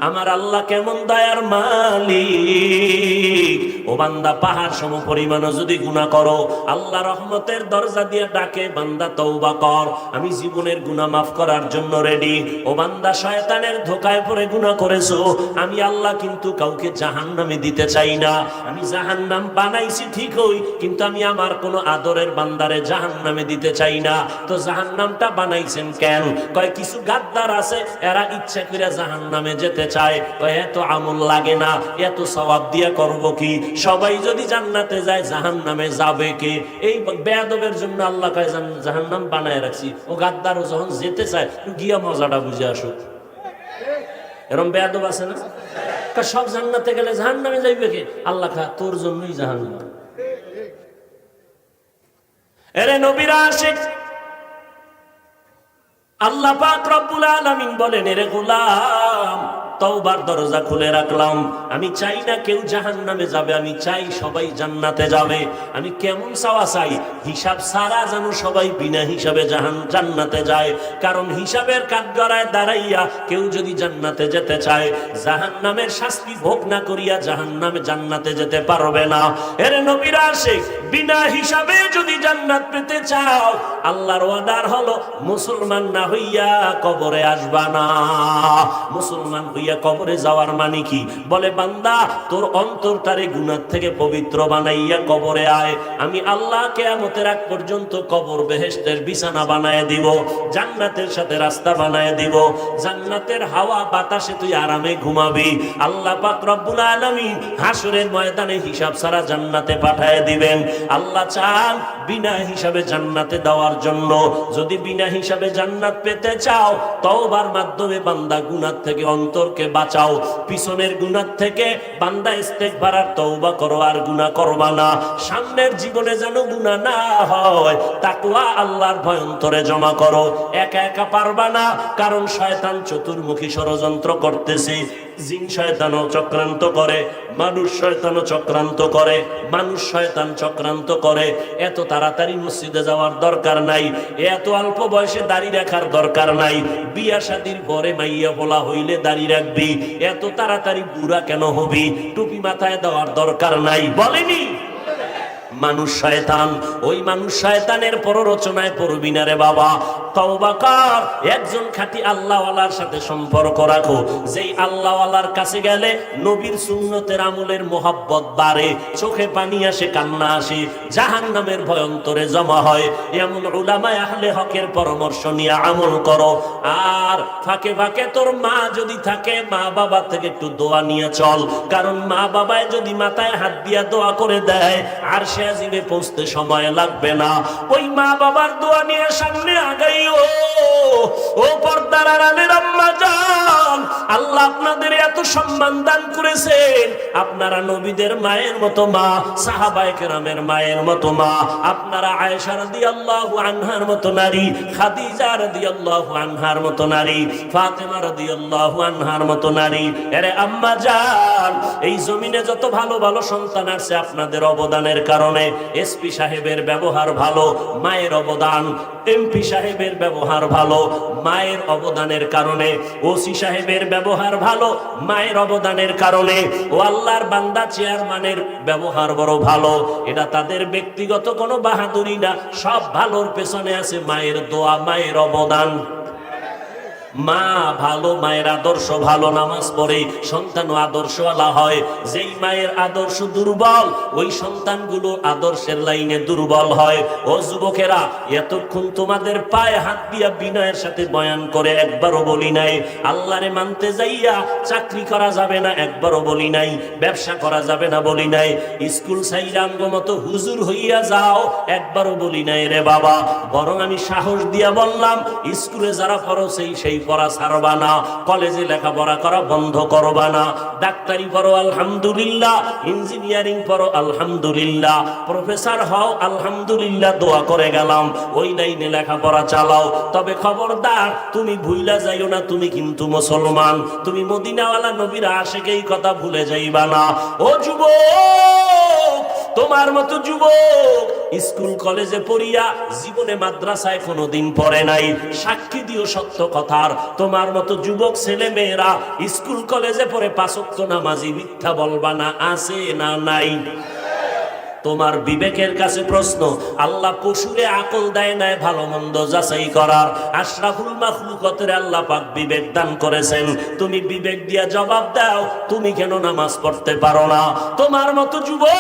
আমার আল্লাহ কেমন দয়ার মালিক। ও বান্দা, পাহাড় সম পরিমাণও যদি গুনাহ করো, আল্লাহ রহমতের দরজা দিয়ে ডাকে, বান্দা তওবা কর, আমি জীবনের গুনাহ মাফ করার জন্য রেডি। ও বান্দা, শয়তানের ধোঁকায় পড়ে গুনাহ করেছো, আমি আল্লাহ কিন্তু কাউকে জাহান্নামে দিতে চাই না। আমি জাহান্নাম বানাইছি ঠিকই, কিন্তু আমি আমার কোনো আদরের বান্দারে জাহান্নামে দিতে চাই না। তো জাহান্নামটা বানাইছেন কেন? কয় কিছু গাদ্দার আছে, এরা ইচ্ছা করে জাহান্নামে যেতে চায়। এত আমল লাগে না, এত সওয়াব দিয়া করব কি? সবাই যদি জান্নাতে যায়, জাহান্নামে যাবে কে? এই বেয়াদবের জন্য আল্লাহ কয় জাহান্নাম বানায় রাখছি। ও গাদ্দারও যখন যেতে চায়, গিয়া মজাটা বুঝে আসুক। এরকম বেয়াদব আছে না? সব জান্নাতে গেলে জাহান্নামে যাইবে কে? আল্লাহ কয় তোর জন্যই জাহান্নাম। এরে নবীরা আশিক, আল্লাহ পাক রব্বুল আলামিন বলেন, এরে গোলাম, তওবার দরজা খুলে রাখলাম। আমি চাই না কেউ জাহান্নামে যাবে, আমি চাই সবাই জান্নাতে যাবে। আমি কেমন চাওয়া চাই? হিসাব ছাড়া যেন সবাই বিনা হিসাবে জান্নাতে যায়। কারণ হিসাবের কাঠগড়ায় দাঁড়াইয়া কেউ যদি জান্নাতে যেতে চায়, জাহান্নামের শাস্তি ভোগ না করিয়া জাহান্নামে জান্নাতে যেতে পারবে না। এর নবীরা আসে, বিনা হিসাবে যদি জান্নাত পেতে চাও, আল্লাহর ওয়াদার হলো মুসলমান না হইয়া কবরে আসবা না। মুসলমান হইয়া কবরে যাওয়ার মানে কি? বলে, বান্দা তোর অন্তরটারে গুনাহ থেকে পবিত্র বানাইয়া কবরে আয়। আমি আল্লাহ কিয়ামতের আগ পর্যন্ত কবর বেহেশতের বিছানা বানায় দিব, জান্নাতের সাথে রাস্তা বানায় দিব, জান্নাতের হাওয়া বাতাসে তুই আরামে ঘুমাবি। আল্লাহ পাক রব্বুল আলামিন হাসরের ময়দানে হিসাব ছাড়া জান্নাতে পাঠায় দিবেন। আল্লাহ চান বিনা হিসাবে জান্নাতে দেওয়ার জন্য। যদি বিনা হিসাবে জান্নাত পেতে চাও, তওবার মাধ্যমে বান্দা গুনাহ থেকে অন্তরকে বাঁচাও। পিছনের গুনাহ থেকে বান্দা ইস্তেগফার আর তওবা করো, আর গুনাহ করবা না। সামনের জীবনে যেন গুনাহ না হয়, তাকওয়া আল্লাহর ভয় অন্তরে জমা করো। একা একা পারবা না, কারণ শয়তান চতুর্মুখী ষড়যন্ত্র করতেছে। জিন শয়তানও চক্রান্ত করে, মানুষ শয়তানও চক্রান্ত করে, মানুষ শয়তান চক্রান্ত করে। এত তাড়াতাড়ি মসজিদে যাওয়ার দরকার নাই, এত অল্প বয়সে দাড়ি রাখার দরকার নাই। বিয়া শাদীর পরে মাইয়া বলা হইলে দাড়ি রাখবি, এত তাড়াতাড়ি বুড়া কেন হবি? টুপি মাথায় দেওয়ার দরকার নাই, বলেনি? মানুষ শয়তান, ওই মানুষ শয়তানের প্ররোচনায় পড়বি না রে বাবা। তওবা কর, একজন খাঁটি আল্লাহওয়ালার সাথে সম্পর্ক রাখো। যেই আল্লাহওয়ালার কাছে গেলে নবীর সুন্নতের আমলের মোহাব্বত বাড়ে, চোখে পানি আসে, কান্না আসে, জাহান্নামের ভয় অন্তরে জমা হয়। এমন উলামায়ে আহলে হকের পরামর্শ নিয়ে আমল করো। আর ফাঁকে ফাঁকে তোর মা যদি থাকে, মা বাবা থেকে একটু দোয়া নিয়ে চল। কারণ মা বাবায় যদি মাথায় হাত দিয়া দোয়া করে দেয়, আর সে আজিমে পৌঁছতে সময় লাগবে না। ওই মা বাবার দোয়া নিয়ে সামনে আগাইও। ও পর্দার আড়ালের আম্মা জান, আল্লাহ আপনাদের এত সম্মান দান করেছেন। আপনারা নবীদের মায়ের মতো মা, সাহাবায়ে কেরামের মায়ের মতো মা, আপনারা আয়েশা রাদিয়াল্লাহু আনহার মতো নারী, খাদিজা রাদিয়াল্লাহু আনহার মতো নারী, ফাতেমা রাদিয়াল্লাহু আনহার মতো নারী। আরে আম্মা জান, এই জমিনে যত ভালো ভালো সন্তান আছে আপনাদের অবদানের কারণে। এসপি সাহেবের ব্যবহার ভালো, মায়ের অবদান। এমপি সাহেবের ব্যবহার ভালো, মায়ের অবদানের কারণে। ওসি সাহেবের ব্যবহার ভালো, মায়ের অবদানের কারণে। ও আল্লাহর বান্দা চেয়ারম্যানের ব্যবহার বড় ভালো। এটা তাদের ব্যক্তিগত কোনো বাহাদুরি না, সব ভালোর পেছনে আছে মায়ের দোয়া, মায়ের অবদান। মা ভালো, মায়ের আদর্শ ভালো, নামাজ পড়ে সন্তানও আদর্শওয়ালা হয়। যেই মায়ের আদর্শ দুর্বল, ওই সন্তানগুলো আদর্শের লাইনে দুর্বল হয়। ও যুবকেরা, এতক্ষণ তোমাদের পায়ে হাত দিয়া বিনয়ের সাথে বয়ান করে একবারও বলি নাই আল্লাহরে মানতে যাইয়া চাকরি করা যাবে না, একবারও বলি নাই ব্যবসা করা যাবে না, বলি নাই স্কুল সাইরাঙ্গ মতো হুজুর হইয়া যাও, একবারও বলি নাই রে বাবা। বরং আমি সাহস দিয়া বললাম, স্কুলে যারা পড়ো সেই পড়া ছাড়বা না, কলেজে লেখাপড়া করা বন্ধ করবা না। ডাক্তারি পড়ো আলহামদুলিল্লাহ, ইঞ্জিনিয়ারিং পড়ো আলহামদুলিল্লাহ, প্রফেসর হও আলহামদুলিল্লাহ, দোয়া করে গেলাম। ওই লাইনে লেখাপড়া চালাও। তবে খবরদার, তুমি ভুইলা যাইও না তুমি কিন্তু মুসলমান। তুমি মদিনাওয়ালা নবীর আশিকেই কথা ভুলে যাইবা না। ও যুবক, তোমার মতো যুবক স্কুল কলেজে পড়িয়া জীবনে মাদ্রাসায় কোনোদিন পড়ে নাই, সাক্ষী দিও সত্য কথার। তোমার মতো যুবক ছেলে মেয়েরা স্কুল কলেজে পড়ে 5 ওয়াক্ত নামাজি, মিথ্যা বলবা না, আছে না নাই? তোমার বিবেকের কাছে প্রশ্ন, আল্লাহ পশুরে আকল দেয় নাই ভালো মন্দ যাচাই করার, আশরাফুল মাখলুকাতের আল্লাহ পাক বিবেক দান করেছেন, তুমি বিবেক দিয়া জবাব দাও, তুমি কেন নামাজ পড়তে পারো না? তোমার মতো যুবক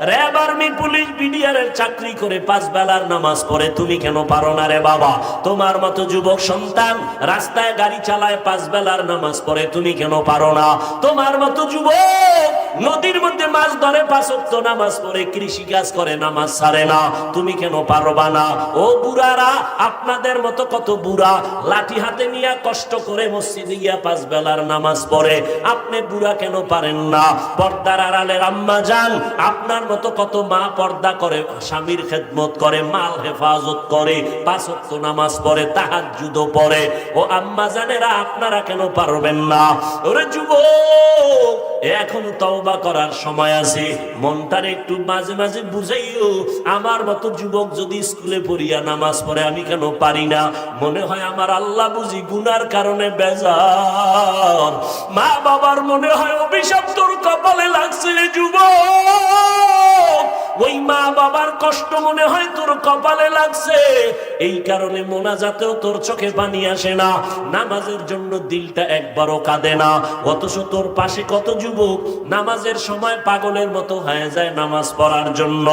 র্যাব, আর্মি, পুলিশ, বিডিআরের চাকরি করে 5 বেলার নামাজ পড়ে, তুমি কেন পারো না রে বাবা? তোমার মতো যুবক সন্তান রাস্তায় গাড়ি চালায় 5 বেলার নামাজ পড়ে, তুমি কেন পারো না? তোমার মতো যুবক নদীর মধ্যে মাছ ধরে 5 ওয়াক্ত নামাজ পড়ে, কৃষি কাজ করে, নামাজ ছাড়ে না, তুমি কেন পারবা না? ও বুড়ারা, আপনাদের মতো কত বুড়া লাঠি হাতে নিয়ে কষ্ট করে মসজিদে গিয়া 5 বেলার নামাজ পড়ে, আপনি বুড়া কেন পারেন না? পর্দার আড়ালের আম্মা জান, আপনার মতো কত মা পর্দা করে, স্বামীর খেদমত করে, মাল হেফাজত করে, 5 ওয়াক্ত নামাজ পড়ে, তাহাজ্জুদও পড়ে, ও আম্মা জানেরা আপনারা কেন পারবেন না? ওরে যুবক, এখন তওবা করার সময় আছে, মনটারে একটু মাঝে মাঝে বুঝাইও। আমার মতো যুবক যদি স্কুলে পড়িয়া নামাজ পড়ে, আমি কেন পারি না? মনে হয় আমার আল্লাহ বুঝি গুনার কারণে বেজার, মা বাবার মনে হয় অভিশাপ তোর কপালে লাগছে রে যুবক, ওই মা বাবার কষ্ট মনে হয় তোর কপালে লাগছে, এই কারণে মোনাজাতেও তোর চোখে পানি আসে না, নামাজের জন্য দিলটা একবারও কাঁদে না। অথচ তোর পাশে কত যুবক নামাজের সময় পাগলের মতো হয়ে যায় নামাজ পড়ার জন্য,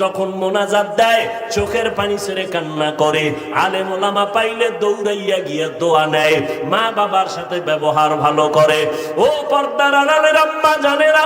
যখন মোনাজাত দেয় চোখের পানি ছেড়ে কান্না করে, আলেম ওলামা পাইলে দৌড়াইয়া গিয়া দোয়া নেয়, মা বাবার সাথে ব্যবহার ভালো করে। ও পর্দার আড়ালের আম্মা জানেরা,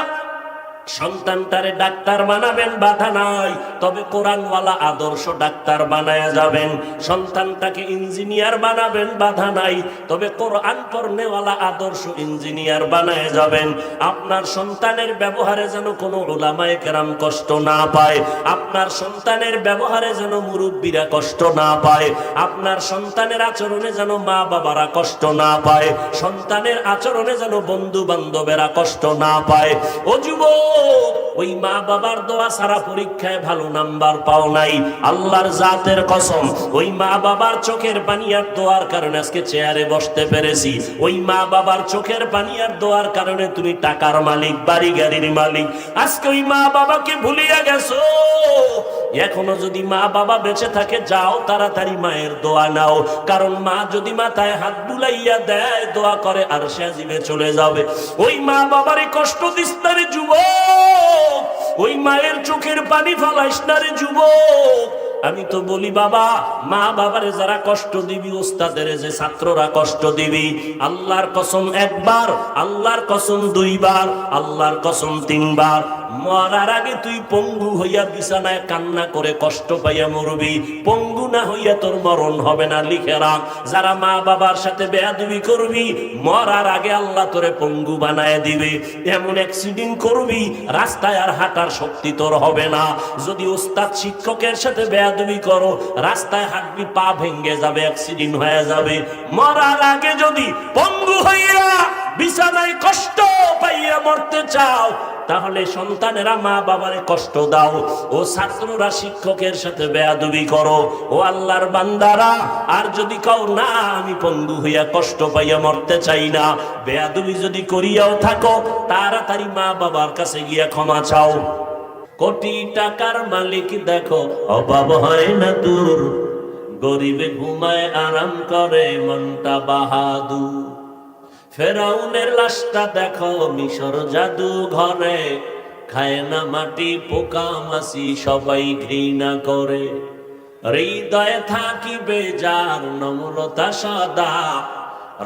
সন্তানটারে ডাক্তার বানাবেন, বাধা নাই, তবে কোরআনওয়ালা আদর্শ ডাক্তার বানায়া যাবেন। সন্তানটাকে ইঞ্জিনিয়ার বানাবেন, বাধা নাই, তবে কোরআন পড়নেওয়ালা আদর্শ ইঞ্জিনিয়ার বানায়া যাবেন। আপনার সন্তানের ব্যবহারে যেন কোনো উলামায়ে কেরাম কষ্ট না পায়, আপনার সন্তানের ব্যবহারে যেন মুরব্বীরা কষ্ট না পায়, আপনার সন্তানের আচরণে যেন মা বাবারা কষ্ট না পায়, সন্তানের আচরণে যেন বন্ধু বান্ধবেরা কষ্ট না পায়। ও যুবক, ওই মা বাবার দোয়া সারা পরীক্ষায় ভালো নাম্বার পাও নাই, আল্লাহর জাতের কসম, ওই মা বাবার চোখের পানি আর দোয়ার কারণে আজকে চেয়ারে বসতে পেরেছি, ওই মা বাবার চোখের পানি আর দোয়ার কারণে তুমি টাকার মালিক, বাড়ি গাড়ির মালিক। আজকে ওই মা বাবাকে ভুলিয়া গেছো, এখনো যদি মা বাবা বেঁচে থাকে, যাও তাড়াতাড়ি মায়ের দোয়া নাও, কারণ মা যদি মাথায় হাত বুলাইয়া দেয়, দোয়া করে আর সে জীবে চলে যাবে। ওই মা বাবারে কষ্ট দিস না রে যুবক, ওই মায়ের চোখের পানি ফালাইস না রে যুবক। আমি তো বলি বাবা, মা বাবারে যারা কষ্ট দিবি, ওস্তাদের যে ছাত্ররা কষ্ট দিবি, আল্লাহর কসম একবার, আল্লাহর কসম 2 বার, আল্লাহর কসম 3 বার, মরার আগে তুই পঙ্গু হইয়া বিছানায় কান্না করে কষ্ট পাইয়া মরবি, পঙ্গু না হইয়া তোর মরণ হবে না। লিখে রাখ, যারা মা বাবার সাথে বেয়াদবি করবি, মরার আগে আল্লাহ তোরে পঙ্গু বানায় দিবে, এমন অ্যাক্সিডেন্ট করবি রাস্তায় আর হাঁটার শক্তি তোর হবে না। যদি ওস্তাদ শিক্ষকের সাথে বেয়াদবি করো, রাস্তায় হাঁটবি, পা ভেঙে যাবে, অ্যাক্সিডেন্ট হয়ে যাবে। মরার আগে যদি পঙ্গু হইয়া বিছানায় কষ্ট পাইয়া মরতে চাও, তাহলে সন্তানেরা মা বাবারে কষ্ট দাও, ও ছাত্ররা শিক্ষকের সাথে বেয়াদবি করো। ও আল্লাহর বান্দারা, আর যদি কও না আমি পঙ্গু হইয়া কষ্ট পাইয়া মরতে চাই না, বেয়াদবি যদি করিয়াও থাকো, তাড়াতাড়ি মা বাবার কাছে গিয়া ক্ষমা চাও। কোটি টাকার মালিক দেখো, অভাব হয় না দূর, গরিবে ঘুমায় আরাম করে, মনটা বাহাদুর। ফেরাউনের লাশটা দেখো মিশর জাদু ঘরে, খায় না মাটি পোকা মাছি, সবাই ঘৃণা করে। হৃদয়ে থাকিবে যার নম্রতা সদা,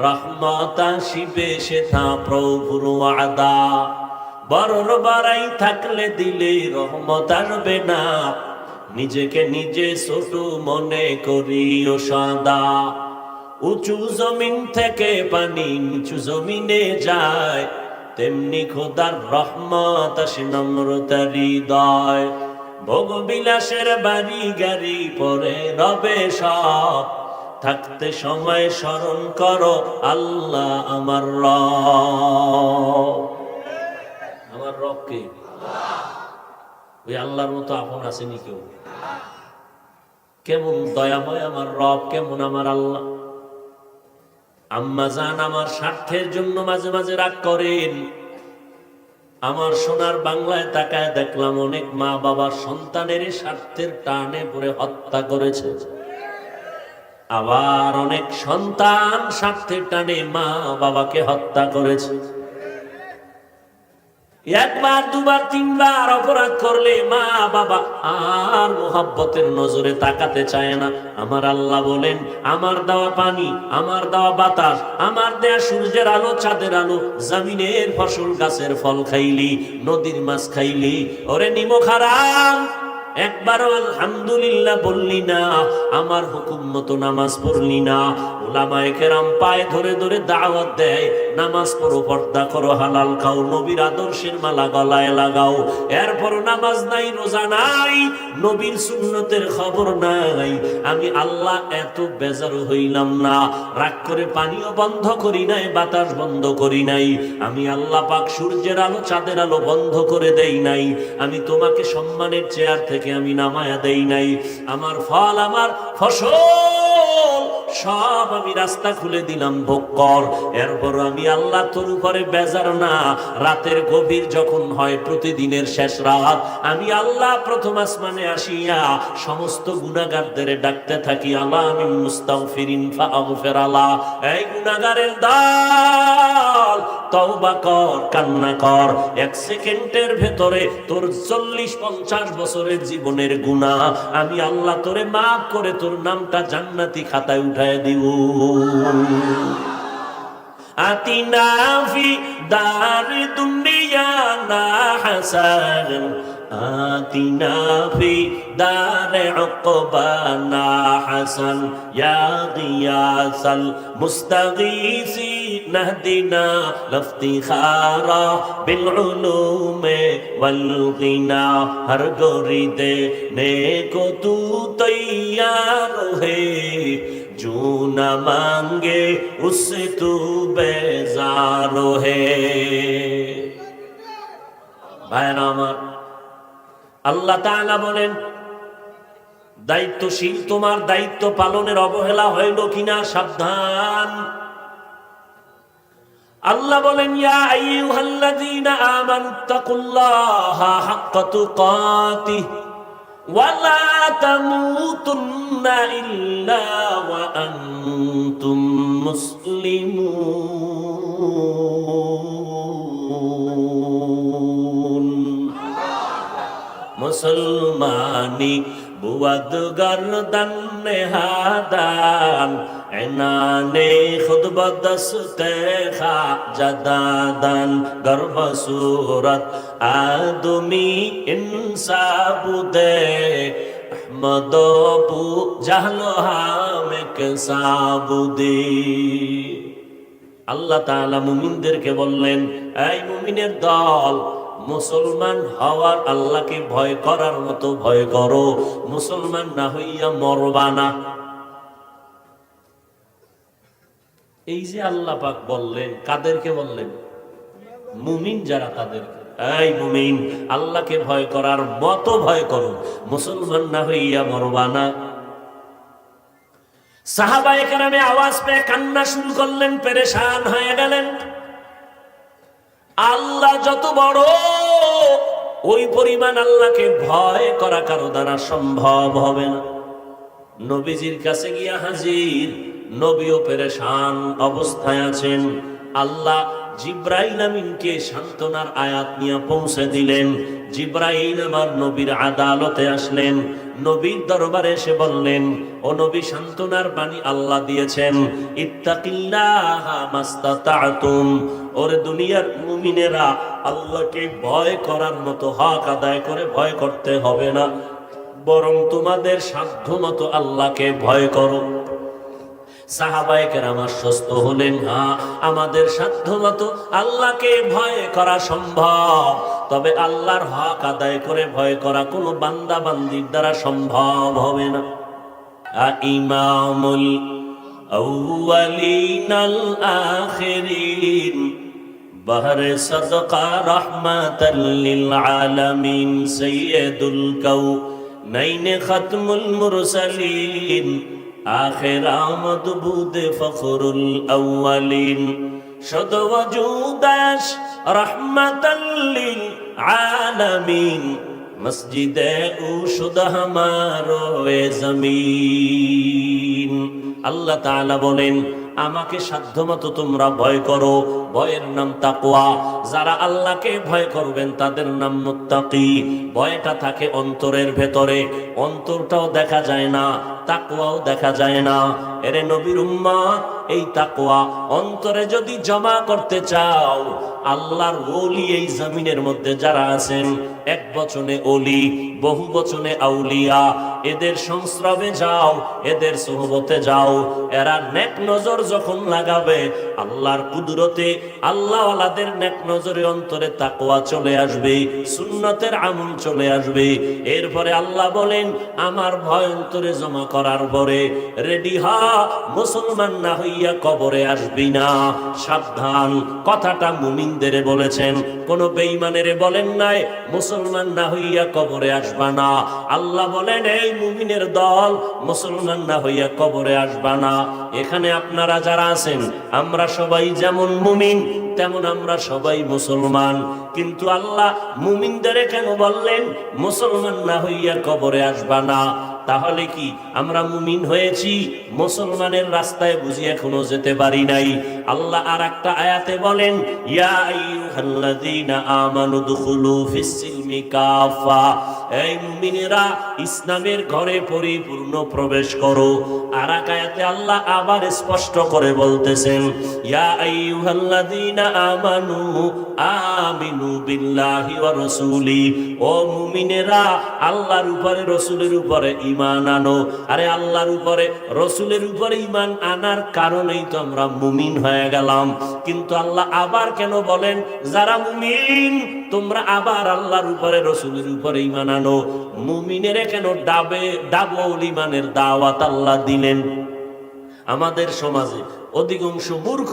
রহমত আসিবে সেথা প্রভুর ওয়াদা। বড়র বাড়াই থাকলে দিলে রহমত আসবে না, নিজেকে নিজে ছোট মনে করিও সদা। উঁচু জমিন থেকে পানি নিচু জমিনে যায়, তেমনি খোদার রহমত আসে নম্রতার হৃদয়। ভোগ বিলাসের বাড়ি গাড়ি পরে রবে সব, থাকতে সময় স্মরণ করো আল্লাহ আমার রব। আমার রব কে? ওই আল্লাহর মতো আপন আসেনি কেউ। কেমন দয়াময় আমার রব, কেমন আমার আল্লাহ। আম্মা জান আমার স্বার্থের জন্য মাঝে মাঝে রাগ করেন। আমার সোনার বাংলায় তাকায় দেখলাম অনেক মা বাবা সন্তানের স্বার্থের টানে পড়ে হত্যা করেছে। আবার অনেক সন্তান স্বার্থের টানে মা বাবাকে হত্যা করেছে। একবার দুবার তিনবার অপরাধ করলে মা বাবা আর মোহাব্বতের নজরে তাকাতে চায় না। আমার আল্লাহ বলেন, আমার দেওয়া পানি, আমার দেওয়া বাতাস, আমার দেয়া সূর্যের আলো, চাঁদের আলো, জমিনের ফসল, গাছের ফল খাইলি, নদীর মাছ খাইলি, ওরে নিমক হারাম, একবারও আলহামদুলিল্লাহ বললি না, আমার হুকুম মতো নামাজ পড়লি না। উলামায়ে কেরাম পায়ে ধরে ধরে দাওয়াত দেয়, নামাজ পড়ো, পর্দা করো, হালাল খাও, নবীর আদর্শের মালা গলায় লাগাও। এরপর নামাজ নাই, রোজা নাই, নবীর সুন্নতের খবর নাই। আমি আল্লাহ এত বেজার হইলাম না, রাগ করে পানিও বন্ধ করি নাই, বাতাস বন্ধ করি নাই। আমি আল্লাহ পাক সূর্যের আলো, চাঁদের আলো বন্ধ করে দেই নাই। আমি তোমাকে সম্মানের চেয়ার থেকে আমি নামায়া দেই নাই। আমার ফল, আমার ফসল সব আমি রাস্তা খুলে দিলাম, ভোগ কর। এরপর আমি আল্লাহ তোর উপরে বেজার না। রাতের গভীর যখন হয়, প্রতিদিনের শেষ রাত, আমি আল্লাহ প্রথম আসমানে আসিয়া সমস্ত গুনাহগারদের ডাকতে থাকি, আল্লাহ আমি মুস্তাগফিরিন ফাগফির আল্লাহ, এই গুনাহগারের দল তওবা কর, কান্না কর। এক সেকেন্ডের ভেতরে তোর 40-50 বছরের জীবনের গুনাহ আমি আল্লাহ তোরে মাফ করে তোর নামটা জান্নাতি খাতায় উঠায় দিব। আতিনা ফি দার দুনিয়া না হাসান, আতিনা ফি দার উকবানা হাসান, ইয়া গিয়াসাল মুস্তাগীসি নাহদিনা লফতিখারা বিল উলুমে ওয়াল গিনা, হর গরিদে নেকো তু তৈয়ার হে, जो न मांगे उससे तू बेजार है। ভাইরা আমার, আল্লাহ তাআলা বলেন, দায়িত্বশীল তোমার দায়িত্ব পালনের অবহেলা হইল কিনা সাবধান। আল্লাহ বলেন, ইয়া আইয়ুহাল্লাযীনা আমানুত্তাকুল্লাহা হাক্কা তুকাতিহ ওয়ালা তামুতুন্না ইল্লা ওয়া আনতুম মুসলিমুন। মুসলমানি বুয়াদ গর্দন নেহাদান, এনানে খুদ বদস্তে খা জাদাদান, গর্ভ সুরত আদমি ইনসাবুদে, আহমদ বু জাহলো হামেক সাবুদে। আল্লাহ তাআলা মুমিনদেরকে বললেন, এই মুমিনের দল, মুসলমান হওয়ার, আল্লাহকে ভয় করার মতো ভয় করো, মুসলমান না হইয়া মরবা না। এই যে আল্লাহ পাক বললেন, কাদেরকে বললেন? মুমিন যারা, তাদেরকে, এই মুমিন আল্লাহকে ভয় করার মতো ভয় করো, মুসলমান না হইয়া মরবা না। সাহাবায়ে কেরামে আওয়াজ পেয়ে কান্না শুরু করলেন, পেরেশান হয়ে গেলেন। আল্লাহ যত বড়, ওই পরিমাণ আল্লাহকে ভয় করা কারো দ্বারা সম্ভব হবে না। নবীজির কাছে গিয়া হাজির, নবীও পেরেশান অবস্থায় আছেন। আল্লাহ জিব্রাইল আমিনকে সান্ত্বনার আয়াত নিয়ে পৌঁছে দিলেন। জিব্রাইল আমার নবীর আদালতে আসলেন, নবীর দরবারে এসে বললেন, ও নবী, সান্ত্বনার বাণী আল্লাহ দিয়েছেন, ইত্তাকিল্লাহা মাস্তাতাতুম। ওরে দুনিয়ার মুমিনেরা, আল্লাহকে ভয় করার মতো হক আদায় করে ভয় করতে হবে না, বরং তোমাদের সাধ্য মতো আল্লাহকে ভয় করো। সাহাবায়ে কেরাম আশ্বস্ত হলেন, হ্যাঁ, আমাদের সাধ্য মতো আল্লাহকে ভয় করা সম্ভব, তবে আল্লাহর হক আদায় করে ভয় করা কোনো বান্দা বান্দির দ্বারা সম্ভব হবে না। ইমামুল আউয়ালিন আল আখিরিন বাহরে সাদকা রাহমাতাল লিল আলামিন সাইয়্যিদুল কাউনাইন খাতমুল মুরসালিন আখির আমদ বুদ ফখরুল আউয়ালিন শদ ওয়াজুদাশ রাহমাতাল লিল আলামিন মসজিদে উশুদ হামারো এ জমিন। আল্লাহ তাআলা বলেন, আমাকে সাধ্যমতো তোমরা ভয় করো। ভয়ের নাম তাকওয়া। যারা আল্লাহকে ভয় করবেন তাদের নাম মুত্তাকি। ভয়টা থাকে অন্তরের ভেতরে, অন্তরটাও দেখা যায় না, তাকওয়াও দেখা যায় না। এরে নবীর উম্মত, এই তাকওয়া অন্তরে যদি জমা করতে চাও, আল্লাহর ওলি এই জমিনের মধ্যে যারা আছেন, এক বচনে ওলি, বহু বচনে আউলিয়া, এদের সংস্রবে যাও, এদের সোহবতে যাও। এরা নেক নজর যখন লাগাবে, আল্লাহর কুদরতে আল্লাহওয়ালাদের নেক নজরে অন্তরে তাকওয়া চলে আসবে, সুন্নতের আমল চলে আসবে। এরপরে আল্লাহ বলেন, আমার ভয় অন্তরে জমা করার পরে রেডি হ, মুসলমান না হইয়া কবরে আসবি না। সাবধান। কথাটা মুমিনদের বলেছেন, কোন বেঈমানের বলেন নাই মুসলমান না হইয়া কবরে আসবা না। আল্লাহ বলেন, এই মুমিনের দল, মুসলমান না হইয়া কবরে আসবা না। এখানে আপনারা যারা আছেন, আমরা সবাই যেমন মুমিন তেমন আমরা সবাই মুসলমান, কিন্তু আল্লাহ মুমিনদের কেন বললেন মুসলমান না হইয়া কবরে আসবা না? তাহলে কি আমরা মুমিন হয়েছি? মুসলমানের রাস্তায় বুঝি এখনো যেতে পারি নাই। আল্লাহ আর একটা আয়াতে বলেন, ইয়া আইয়ুহাল্লাযীনা আমানু দুখুলু ফিস-সিলমি কাফা, এই মুমিনেরা ইসলামের ঘরে পরিপূর্ণ প্রবেশ করো। আর এক আয়াতে আল্লাহ আবার স্পষ্ট করে বলতেছেন, ইয়া আইয়ুহাল্লাযীনা আমানু আমিনু বিল্লাহি ওয়া রাসূলি, ও মুমিনেরা আল্লাহর উপরে রাসূলের উপরে ঈমান আনো। আরে আল্লাহর উপরে রাসূলের উপরে ঈমান আনার কারণেই তো আমরা মুমিন হয়ে গেলাম। কিন্তু আল্লাহ আবার কেন বলেন, যারা মুমিন তোমরা আবার আল্লাহর উপরে রাসূলের উপরে ঈমান আনো? মুমিনের কেন ডাবল ঈমানের দাওয়াত আল্লাহ দিলেন? আমাদের সমাজে অধিকাংশ মূর্খ,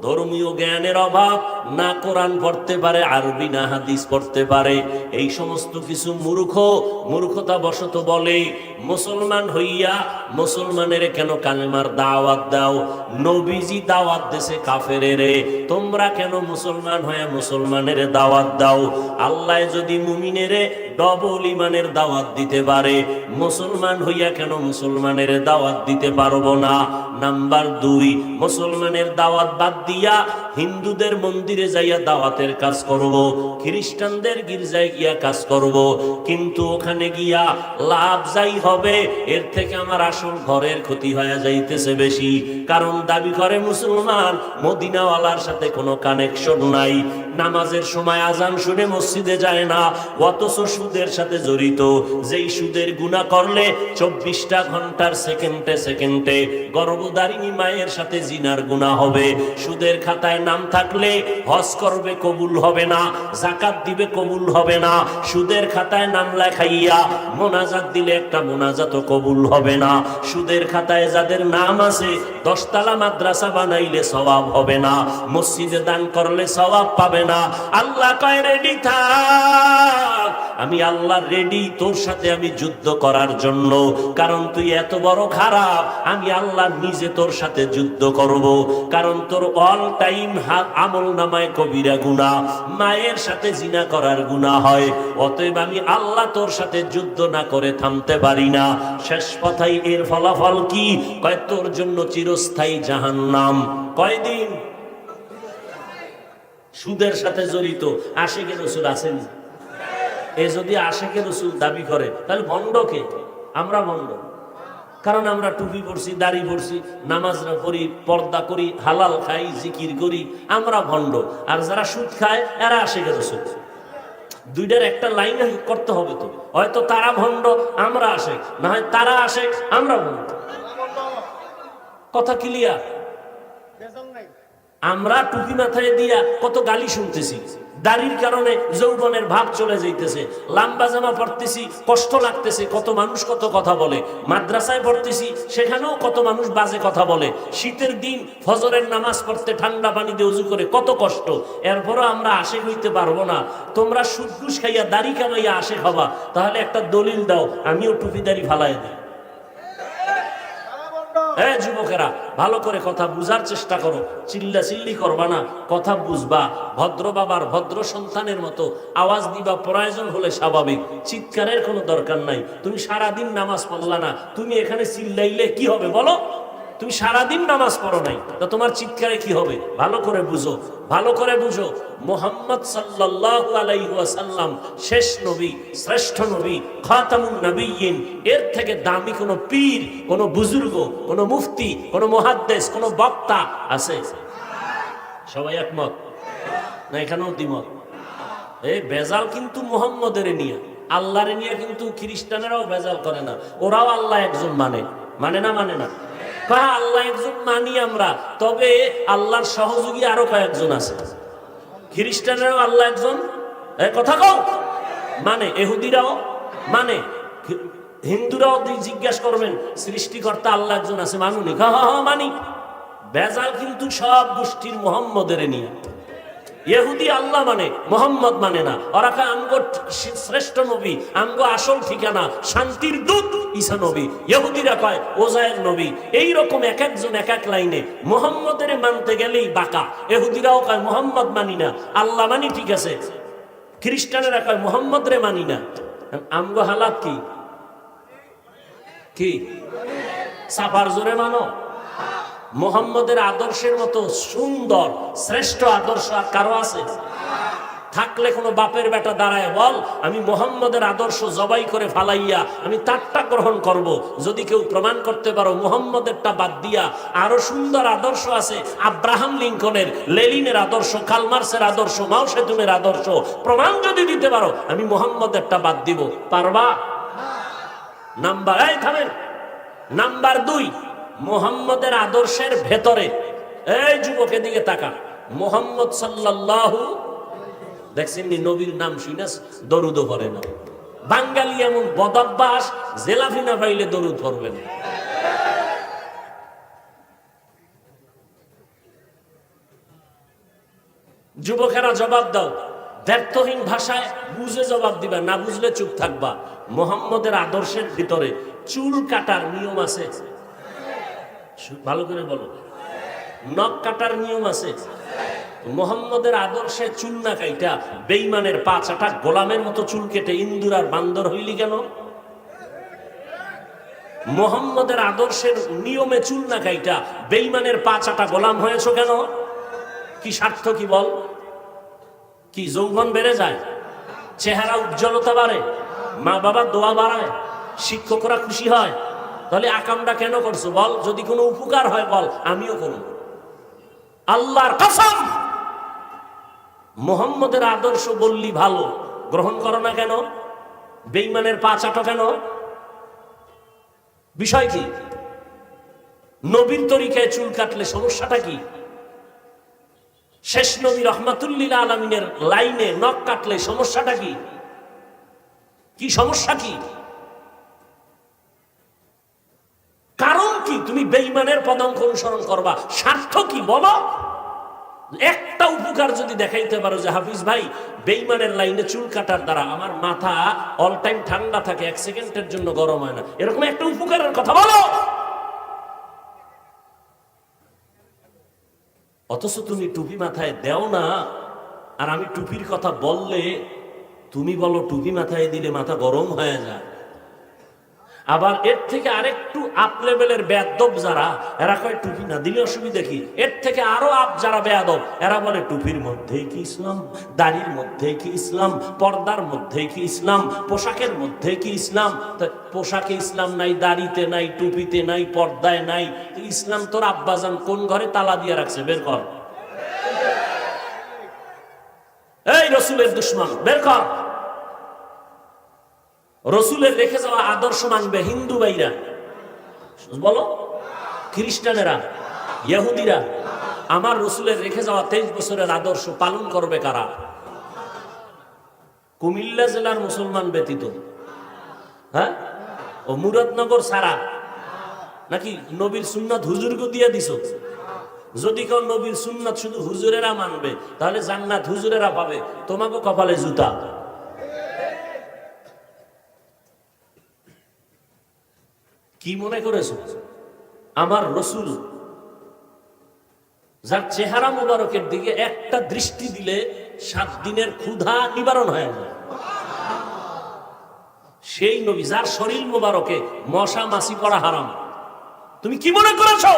ধর্মীয় জ্ঞানের অভাব, না কোরআন পড়তে পারে, আরবি না হাদিস পড়তে পারে। এই সমস্ত কিছু মূর্খতা বশত বলে, মুসলমান হইয়া মুসলমানের কেন কালেমার দাওয়াত দাও? নবীজি দাওয়াত দেশে কাফেরেরে, তোমরা কেন মুসলমান হয়ে মুসলমানের দাওয়াত দাও? আল্লাহ যদি মুমিনেরে ডবল ঈমানের দাওয়াত দিতে পারে, মুসলমান হইয়া কেন মুসলমানের দাওয়াত দিতে পারবো না? নাম্বার 2, মুসলমানের দাওয়াত বাদ দিয়া হিন্দুদের মন্দিরে যাইয়া দাওয়াতের কাজ করব, খ্রিস্টানদের গির্জায় গিয়া কাজ করব, কিন্তু ওখানে গিয়া লাভ যাই হবে, এর থেকে আমার আসল ঘরের ক্ষতি হয়ে যাইতেছে বেশি। কারণ দাবি করে মুসলমান, মদিনাওয়ালার সাথে কোনো কানেকশন নাই। নামাজের সময় আজান শুনে মসজিদে যায় না, অথচ সুদের সাথে জড়িত। যেই সুদের গুনাহ করলে 24টা ঘন্টার সেকেন্ডে গর্ভধারিণী মায়ের সাথে জিনার গুনাহ হবে। সুদের খাতায় নাম থাকলে হজ করবে, কবুল হবে না। যাকাত দিবে, কবুল হবে না। সুদের খাতায় নাম লেখাইয়া মোনাজাত দিলে একটা মোনাজাতও কবুল হবে না। সুদের খাতায় যাদের নাম আছে, 10 তলা মাদ্রাসা বানাইলে সওয়াব হবে না, মসজিদে দান করলে সওয়াব পাবে না। আল্লাহ কয়, রেডি থাক, আমি আল্লাহ রেডি তোর সাথে আমি যুদ্ধ করার জন্য। কারণ তুই এত বড় খারাপ, আমি আল্লাহ নিজে তোর সাথে যুদ্ধ করব। কারণ তোর অল টাইম আমল নামায় কবিরা গুনাহ, মায়ের সাথে জিনা করার গুনাহ হয়। অতএব আমি আল্লাহ তোর সাথে যুদ্ধ না করে থামতে পারি না। শেষ কথাই এর ফলাফল কি? কয়, তোর জন্য চিরস্থায়ী জাহান্নাম। কয়দিন? সুদের সাথে জড়িত আশিকে রাসূল আছেন? এ যদি আশিকে রাসূল দাবি করে, তাহলে ভণ্ড কে? আমরা ভণ্ড। কারণ আমরা টুপি পরছি, দাড়ি পরছি, নামাজ পড়ি, পর্দা করি, হালাল খাই, জিকির করি, আমরা ভণ্ড। আর যারা সুদ খায় এরা আশিকে রাসূল। দুইটার একটা লাইন করতে হবে তো। হয়তো তারা ভণ্ড, আমরা আশিক, না হয় তারা আশিক, আমরা ভণ্ড। কথা ক্লিয়ার? আমরা টুপি মাথায় দিয়া কত গালি শুনতেছি, দাড়ির কারণে যৌবনের ভাব চলে যাইতেছে, লম্বা জামা পড়তেছি কষ্ট লাগতেছে, কত মানুষ কত কথা বলে, মাদ্রাসায় পড়তেছি সেখানেও কত মানুষ বাজে কথা বলে, শীতের দিন ফজরের নামাজ পড়তে ঠান্ডা পানি দিয়ে উজু করে কত কষ্ট, এরপরও আমরা আশেক হইতে পারবো না। তোমরা সুদ ঘুষ খাইয়া দাড়ি কামাইয়া আশেক হবা, তাহলে একটা দলিল দাও, আমিও টুপি দাড়ি ফালাই দিই। যুবকেরা ভালো করে কথা বুঝার চেষ্টা করো, চিল্লা চিল্লি করবা না, কথা বুঝবা, ভদ্র বাবার ভদ্র সন্তানের মতো আওয়াজ দিবা, প্রয়োজন হলে স্বাভাবিক, চিৎকারের কোনো দরকার নাই। তুমি সারাদিন নামাজ পড়লা না, তুমি এখানে চিল্লাইলে কি হবে বলো? তুমি সারাদিন নামাজ পড়ো নাই, তা তোমার চিৎকারে কি হবে? ভালো করে বুঝো, ভালো করে বুঝো। মুহাম্মদ সাল্লাল্লাহু আলাইহি ওয়াসাল্লাম শেষ নবী, শ্রেষ্ঠ নবী, খাতামুন নবিয়্যিন। এর থেকে দামি কোনো পীর, কোনো বুজুর্গ, কোনো মুফতি, কোনো মুহাদ্দিস, কোনো বক্তা আছে? সবাই একমত না? এখানেও দ্বিমত। এই বেজাল কিন্তু মুহাম্মদের নিয়ে, আল্লাহরে নিয়ে কিন্তু খ্রিস্টানেরাও বেজাল করে না, ওরাও আল্লাহ একজন মানে। মানে না? মানে না? আল্লাহ একজন মানি আমরা, তবে আল্লাহর সহযোগী আরো কয়েকজন আছে। খ্রিস্টানেরাও আল্লাহ একজন, কথা কও, মানে ইহুদিরাও মানে, হিন্দুরাও জিজ্ঞাসা করবেন সৃষ্টিকর্তা আল্লাহ একজন আছে মানুনি? মানি। বেজাল কিন্তু সব গোষ্ঠীর মুহাম্মদের নিয়ে। ইহুদি আল্লাহ মানে, মোহাম্মদ মানে না। ওরা কয় আমগো শ্রেষ্ঠ নবী, আমগো আসল ঠিকানা শান্তির দূত ঈসা নবী। ইহুদিরা কয় ওজায়ের নবী। এইরকম এক একজন এক এক লাইনে। মোহাম্মদের মানতে গেলেই বাঁকা। ইহুদিরাও কয় মোহাম্মদ মানি না, আল্লাহ মানি, ঠিক আছে। খ্রিস্টানেরা কয় মোহাম্মদ রে মানি না। আমগো হালাত কি? কি সাফার জোরে মানো? মুহাম্মদের আদর্শের মতো সুন্দর শ্রেষ্ঠ আদর্শ আর কারো আছে? থাকলে কোনো বাপের বেটা দাঁড়ায় বল, আমি মুহাম্মদের আদর্শ জবাই করে ফালাইয়া আমি তারটা গ্রহণ করব। যদি কেউ প্রমাণ করতে পারো মুহাম্মদেরটা বাদ দিয়া আরো সুন্দর আদর্শ আছে, আব্রাহাম লিঙ্কনের, লেনিনের আদর্শ, কালমার্সের আদর্শ, মাও সেতুনের আদর্শ, প্রমাণ যদি দিতে পারো, আমি মুহাম্মদেরটা বাদ দিব। পারবা? নাম্বার, এই থামেন, নাম্বার 2, মুহাম্মদের আদর্শের ভেতরে, এই যুবকের দিকে তাকা, মুহাম্মদ সাল্লাল্লাহু, দেখছেন নি নবীর নাম শুনে দরুদও পড়ে না। বাঙালি এমন বদভ্যাস, জেলাফি না পাইলে দরুদ পড়বে না। যুবকেরা জবাব দাও, ব্যর্থহীন ভাষায় বুঝে জবাব দিবা, না বুঝলে চুপ থাকবা। মুহাম্মদের আদর্শের ভিতরে চুল কাটার নিয়ম আছে? ভালো করে বলো। নখ কাটার নিয়ম আছে? মুহাম্মদের আদর্শে চুল না কাইটা বেঈমানের পা চাটা, গোলামের মতো চুল কেটে ইন্দুর আর বান্দর হইলি কেন? মুহাম্মদের আদর্শের নিয়মে চুল না কাইটা বেঈমানের পা চাটা গোলাম হয়েছো কেন? কি স্বার্থ? কি বল? কি যৌবন বেড়ে যায়? চেহারা উজ্জ্বলতা বাড়ে? মা বাবার দোয়া বাড়ায়? শিক্ষকরা খুশি হয়? তাহলে আকামটা কেন করছো বল? যদি কোনো উপকার হয় বল, আমিও করব। আল্লাহর কসম, মুহাম্মদের আদর্শ বললি ভালো, গ্রহণ করো না কেন? বেঈমানের পা চাটো কেন? বিষয় কি? নবীর তরিকায় চুল কাটলে সমস্যাটা কি? শেষ নবী রহমাতুল্লিল আলামিনের লাইনে নখ কাটলে সমস্যাটা কি? কি সমস্যা? কি কারণ? কি তুমি বেঈমানের পদাঙ্ক অনুসরণ করবা? স্বার্থ কি বলো? একটা উপকার যদি দেখাইতে পারো যে হাফিজ ভাই বেঈমানের লাইনে চুল কাটার দ্বারা আমার মাথা অল টাইম ঠান্ডা থাকে, 1 সেকেন্ডের জন্য গরম হয় না, এরকম একটা উপকারের কথা বলো। অথচ তুমি টুপি মাথায় দেও না, আর আমি টুপির কথা বললে তুমি বলো টুপি মাথায় দিলে মাথা গরম হয়ে যায়। আবার এর থেকে আরেকটু আপ লেভেলের বেয়াদব যারা, এরা কয় টুপি না দিলে অসুবিধা কি? এর থেকে আরো আপ যারা বেয়াদব, এরা বলে টুপির মধ্যেই কি ইসলাম, দাড়ির মধ্যেই কি ইসলাম, পর্দার মধ্যেই কি ইসলাম, পোশাকের মধ্যেই কি ইসলাম? পোশাকে ইসলাম নাই, দাড়িতে নাই, টুপিতে নাই, পর্দায় নাই, ইসলাম তোর আব্বাজান কোন ঘরে তালা দিয়ে রাখছে? বের কর। এই রসুলের দুশ্মন, বের কর। রসুলের রেখে যাওয়া আদর্শ মানবে হিন্দু ভাইরা বলো, খ্রিস্টানেরা, ইহুদিরা? আমার রসুলের রেখে যাওয়া 23 বছরের আদর্শ পালন করবে কারা? কুমিল্লা জেলার মুসলমান ব্যতীত, হ্যাঁ, ও মুরাদনগর সারা নাকি নবীর সুন্নাত হুজুরকে দিয়ে দিছ? যদি কেউ নবীর সুন্নাত শুধু হুজুরেরা মানবে তাহলে জান্নাত হুজুরেরা পাবে, তোমাকে কপালে জুতা। কি মনে করেছো আমার রসুল, যার চেহারা মোবারকের দিকে একটা দৃষ্টি দিলে 7 দিনের ক্ষুধা নিবারণ হয়ে যায়, সেই নবী যার শরীর মোবারকে মশা মাছি পড়া হারাম, তুমি কি মনে করেছো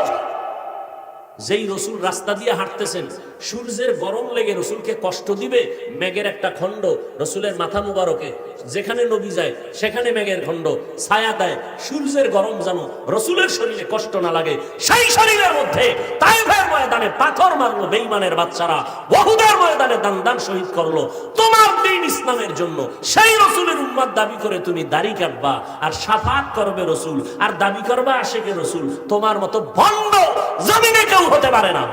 যেই রসুল রাস্তা দিয়ে হাঁটতেছেন সূর্যের গরম লেগে রসুলকে কষ্ট দিবে? মেঘের একটা খণ্ড রসুলের মাথা মুবারকে, যেখানে নবী যায় সেখানে মেঘের খণ্ড ছায়া দেয়, সূর্যের গরম যেন রসুলের শরীরে কষ্ট না লাগে। সেই শরীরের মধ্যে তায়েফের ময়দানে পাথর মারলো বেঈমানের বাচ্চারা, উহুদের ময়দানে দান শহীদ করলো তোমার দ্বীন ইসলামের জন্য। সেই রসুলের উম্মত দাবি করে তুমি দাড়ি কাটবা আর শাফাত করবে রসুল আর দাবি করবা আশিকে রসুল। তোমার মতো ভণ্ড জমিনে কেউ হতে পারে না।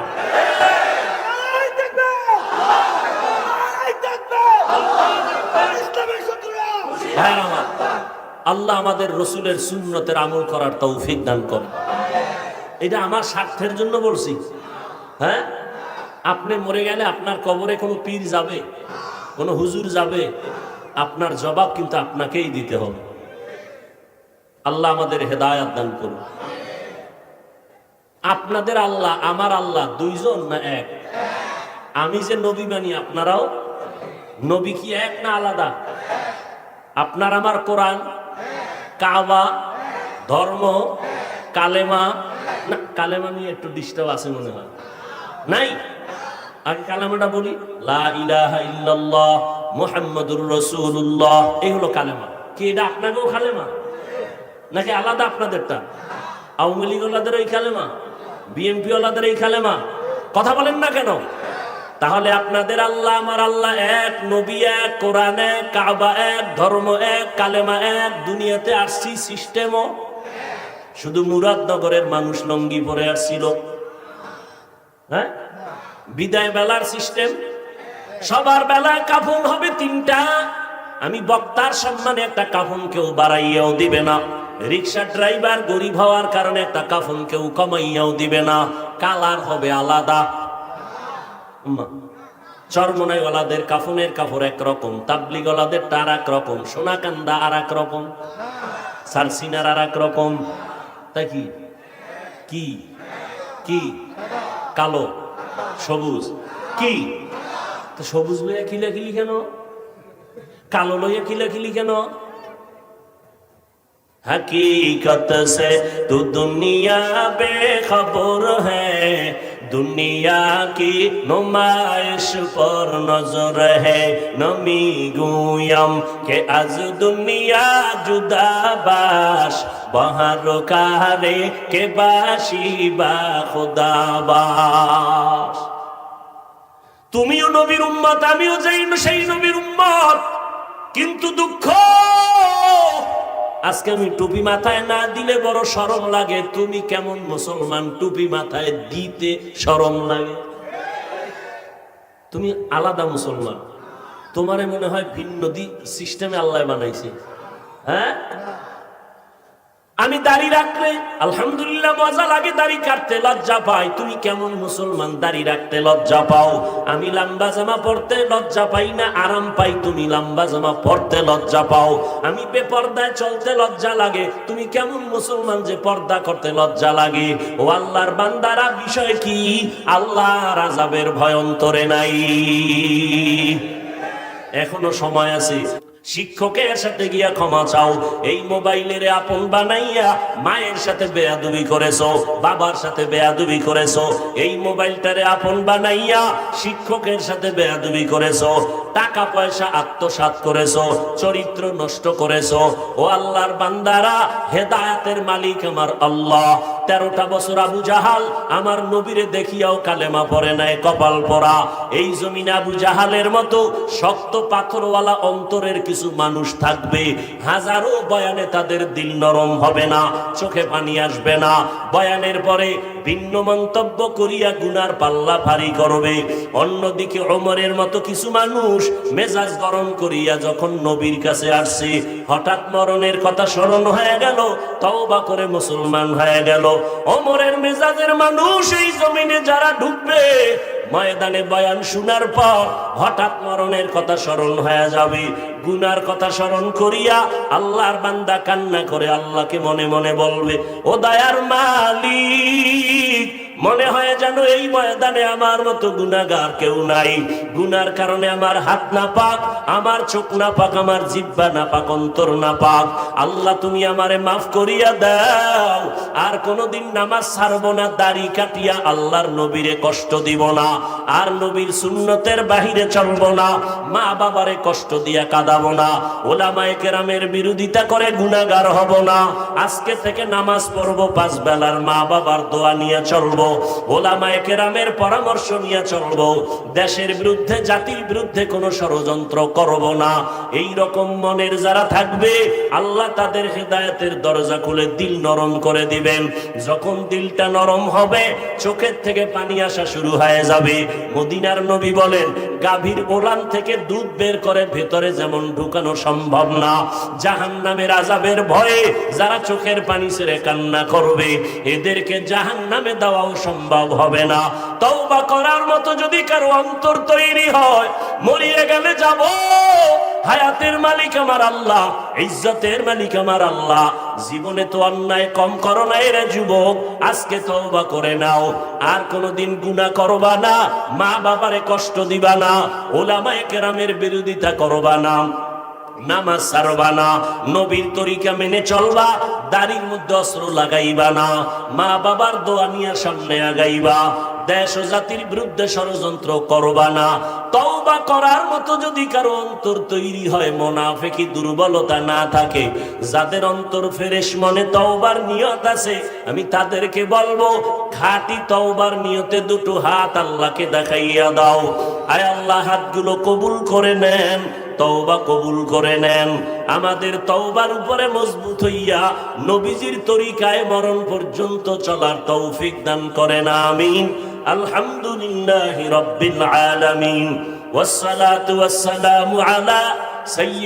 আল্লাহ আমাদের রসুলের সুন্নতের আমল করার তৌফিক দান করে। এটা আমার স্বার্থের জন্য বলছি। হ্যাঁ, আপনি মরে গেলে আপনার কবরে কোনো পীর যাবে, কোনো হুজুর যাবে? আপনার জবাব কিন্তু আপনাকেই দিতে হবে। আল্লাহ আমাদের হেদায়েত দান করুন। আপনাদের আল্লাহ আমার আল্লাহ দুইজন না এক? আমি যে নবী মানি আপনারাও নবী, কি এক না আলাদা? আপনার আমার কোরআন, কাবা, ধর্ম, কালেমা না, কালেমা নিয়ে একটু ডিস্টার্ব আছে মনে হয়, নাই? আগে কালেমাটা বলি, লা ইলাহা ইল্লাল্লাহ মুহাম্মাদুর রাসূলুল্লাহ, এই হলো কালেমা। কি এটা আপনাকেও কালেমা নাকি আলাদা আপনাদেরটা? আওয়ামী লীগ ওয়ালাদের এই কালেমা, বিএনপি ওয়ালাদের এই কালেমা? কথা বলেন না কেন? তাহলে আপনাদের আল্লাহ আমার আল্লাহ এক, নবী এক, কোরআন এক, কাবা এক, ধর্ম এক, কালেমা এক। দুনিয়াতে আসছি সিস্টেমও, শুধু মুরাদনগরের মানুষ লঙ্গি পরে আসছিল, হ্যাঁ, বিদায় বেলার সিস্টেম। সবার বেলায় কাফন হবে 3টা। আমি বক্তার সম্মানে একটা কাফন কেউ বাড়াইয়াও দিবে না, রিক্সা ড্রাইভার গরিব হওয়ার কারণে একটা কাফন কেউ কমাইয়াও দিবে না, কালার হবে আলাদা। চরমনাইওয়ালাদের কাফনের কাপড় একরকম, তাবলিগওয়ালাদের আর এক রকম, সোনাকান্দা আর এক রকম, সারসিনার আর এক রকম। তাই কি কি কি কালো সবুজ কি? তো সবুজ লইয়া খিলাখিলি কেন? কালো লইয়া খিলাখিলি কেন? हकीकत से तू दुनिया बेखबर है, दुनिया की नुमाइश पर नजर है। नमी गुयम के आज दुनिया जुदा बाश, बहार कारे के बाशी बा खुदा बाश। তুমিও নবীর উম্মত, আমিও সেই নবীর উম্মত, কিন্তু দুঃখ আজকে আমি টুপি মাথায় না দিলে বড় শরম লাগে। তুমি কেমন মুসলমান টুপি মাথায় দিতে শরম লাগে? তুমি আলাদা মুসলমান, তোমারে মনে হয় ভিন্ন সিস্টেমে আল্লাহ বানাইছে। হ্যাঁ, আমি দাড়ি রাখলে আলহামদুলিল্লাহ মজা লাগে, দাড়ি কাটতে লজ্জা পাই। তুমি কেমন মুসলমান দাড়ি রাখতে লজ্জা পাও? আমি লম্বা জামা পরতে লজ্জা পাই না, আরাম পাই। তুমি লম্বা জামা পরতে লজ্জা পাও। আমি বেপর্দায় চলতে লজ্জা লাগে। তুমি কেমন মুসলমান যে পর্দা করতে লজ্জা লাগে? ও আল্লাহর বান্দারা, বিষয় কি? আল্লাহর আযাবের ভয় অন্তরে নাই। এখনো সময় আছে। শিক্ষকের সাথে গিয়া ক্ষমা চাও। এই মোবাইলের আপন বানাইয়া মায়ের সাথে বেয়াদবি করেছো, বাবার সাথে বেয়াদবি করেছো। এই মোবাইলটারে আপন বানাইয়া শিক্ষকের সাথে বেয়াদবি করেছো, টাকা পয়সা আত্মসাৎ করেছো, চরিত্র নষ্ট করেছো। ও আল্লাহর বান্দারা, হেদায়েতের মালিক আমার আল্লাহ। 13টা বছর আবু জাহাল আমার নবীরে দেখিয়াও কালেমা পড়ে নাই, কপাল পরা। এই জমিনে আবু জাহালের মতো শক্ত পাথরওয়ালা অন্তরের কিছু কিছু মানুষ থাকবে, হাজারো বয়ানে তাদের দিল নরম হবে না, চোখে পানি আসবে না, বয়ানের পরে ভিন্ন মন্তব্য করিয়া গুনার পাল্লা ভারী করবে। অন্যদিকে ওমরের মতো কিছু মানুষ মেজাজ গরম করিয়া যখন নবীর কাছে আসছে, হঠাৎ মরণের কথা স্মরণ হয়ে গেল, তওবা করে মুসলমান হয়ে গেল। ওমরের মেজাজের মানুষ এই জমিনে যারা ঢুকবে, ময়দানে বয়ান শোনার পর হঠাৎ মরণের কথা স্মরণ হয়ে যাবে, গুনার কথা স্মরণ করিয়া আল্লাহর বান্দা কান্না করে আল্লাহকে মনে মনে বলবে, ও দয়ার মালিক, মনে হয় যেন এই ময়দানে আমার মতো গুনাহগার কেউ নাই। গুনার কারণে আমার হাত না পাক, আমার চোখ না পাক, আমার জিহ্বা না পাক, অন্তর না পাক। আল্লাহ তুমি আমারে মাফ করিয়া দাও, আর কোনোদিন নামাজ ছাড়বো না, দাড়ি কাটিয়া আল্লাহর নবীরে কষ্ট দিব না, আর নবীর সুন্নতের বাহিরে চলবো না, মা বাবারে কষ্ট দিয়া কাঁদাবো না, ওলামায়ে কেরামের বিরোধিতা করে গুনাহগার হব না। আজকে থেকে নামাজ পড়বো 5 বেলার, মা বাবার দোয়া নিয়ে চলবো, ওলামায়ে কেরামের পরামর্শ নিয়ে চলবো, দেশের বিরুদ্ধে জাতির বিরুদ্ধে কোনো ষড়যন্ত্র করব না। এই রকম মনের যারা থাকবে, আল্লাহ তাদের হেদায়েতের দরজা খুলে দিল নরম করে দিবেন। যখন দিলটা নরম হবে, চোখের থেকে পানি আসা শুরু হয়ে যাবে। মদিনার নবী বলেন, গাভীর ওলান থেকে দুধ বের করে ভেতরে যেমন ঢুকানো সম্ভব না, জাহান্নামের আযাবের ভয়ে যারা চোখের পানি ছেড়ে কান্না করবে, এদেরকে জাহান্নামে দেওয়াও সম্ভব হবে না। তওবা করার মতো যদি কারো অন্তর তৈরি হয়, মরিয়ে গেলে যাব, হায়াতের মালিক আমার আল্লাহ, ইজ্জতের মালিক আমার আল্লাহ। জীবনে তো অন্যায় কম করো না রে যুবক, আজকে তওবা করে নাও, আর কোনোদিন গুনাহ করবা না, মা বাবারে কষ্ট দিবা না, ওলামায়ে কেরামের বিরোধিতা করবা না, নামাজ ছাড়বা না, নবীর তরিকা মেনে চলবা, দাড়ির মধ্যে অস্ত্র লাগাইবা না, মা বাবার দোয়া নিয়ে সামনে আগাইবা, দেশ ও জাতির বিরুদ্ধে ষড়যন্ত্র করবা না। তওবা করার মতো যদি কারো অন্তর তৈরি হয়, মুনাফিকি দুর্বলতা না থাকে, যাদের অন্তর ফ্রেশ মনে তওবার নিয়ত আছে, আমি তাদেরকে বলবো, খাঁটি তওবার নিয়তে দুটো হাত আল্লাহকে দেখাইয়া দাও। আয় আল্লাহ, হাতগুলো কবুল করে নেন, তওবা কবুল করে নেন। আমাদের তওবার উপরে মজবুত হইয়া নবীজির তরিকায় মরণ পর্যন্ত চলার তৌফিক দান করেন, আমিন। আলহামদুলিল্লাহি রাব্বিল আলামিন, ওয়াসসালাতু ওয়াসসালামু আলা সাইয়্যিদ